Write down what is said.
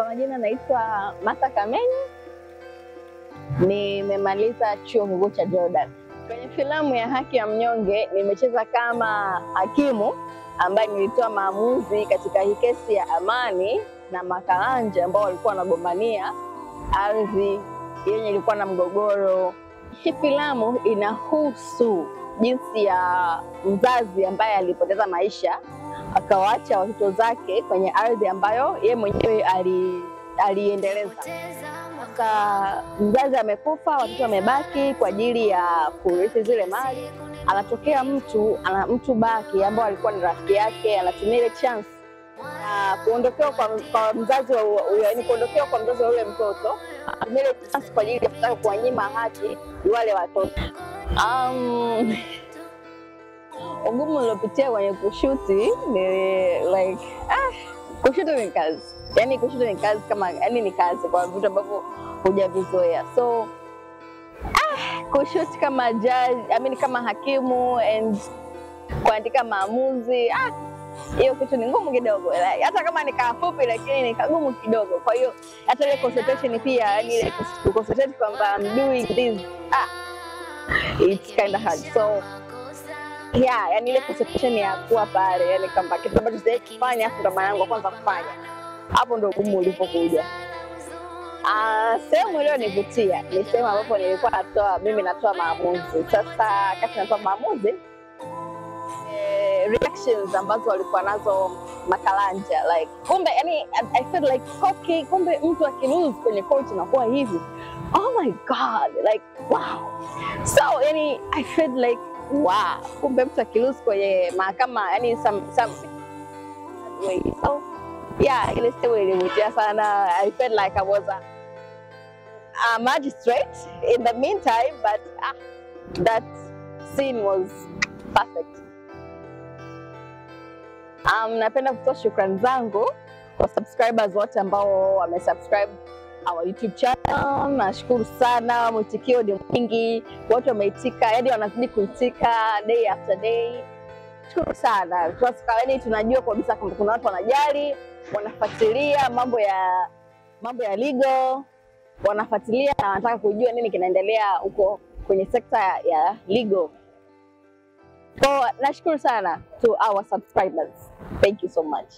Kwa majina naitwa Martha Kamenyi. Nimemaliza chuo kikuu cha Jordan. Kwenye filamu ya Haki ya Mnyonge nimecheza kama hakimu ambaye nilitoa maamuzi katika hii kesi ya Amani na Makalanja ambao walikuwa wanagombania ardhi yenye ilikuwa na mgogoro. Hii filamu inahusu jinsi ya mzazi ambaye alipoteza maisha akawaacha watoto zake kwenye ardhi ambayo yeye mwenyewe aliendeleza. Sasa mzazi amekufa, watoto wamebaki kwa ajili ya kurithi zile mali. Anatokea mtu baki ambao alikuwa ni rafiki yake, anatumia ile chance kuondokewa kwa mzazi wa yaani kuondokewa kwa mzazi wa yule mtoto, anatumia ile chance kwa ajili ya kutaka kuwanyima haki wale watoto. Ugumu uliopitia kwenye kushuti ni kushuti ni kazi. Yaani kushuti ni kazi ni kazi kwa vitu ambavyo hujavizoea. So kushuti kama judge, kama hakimu and kuandika maamuzi, hiyo kitu ni ngumu kidogo. Hata kama ni kafupi lakini ni kagumu kidogo. Kwa hiyo hata ile concentration pia, yaani ile concentrate kwamba I'm doing this, it's kind of hard. So yaani ile concentration ya kuwa pale, yaani kama kitu ambacho siwezi kufanya afu ndo maana yangu kwanza kufanya. Hapo ndo ugumu ulipokuja. Sehemu iliyonivutia ni sehemu ambapo nilikuwa natoa maamuzi. Sasa kati natoa maamuzi, reactions ambazo walikuwa nazo Makalanja, kumbe I felt like kumbe mtu akilose kwenye court inakuwa hivi. Oh my god, wow. So I felt like wow, kumbe mtu akilose kwenye mahakama, some way. So ile sehemu ilinivutia sana. I felt like I was a magistrate in the meantime, but that scene was perfect. Napenda kutoa shukrani zangu kwa subscribers wote ambao wamesubscribe our YouTube channel. Nashukuru sana, mwitikio ni mwingi, watu wameitika, yaani wanazidi kuitika day after day. Shukuru sana. Tunajua kabisa kwamba kuna watu wanajali, wanafuatilia mambo ya legal, wanafuatilia na wanataka kujua nini kinaendelea huko kwenye sekta ya legal. So nashukuru sana to our subscribers. Thank you so much.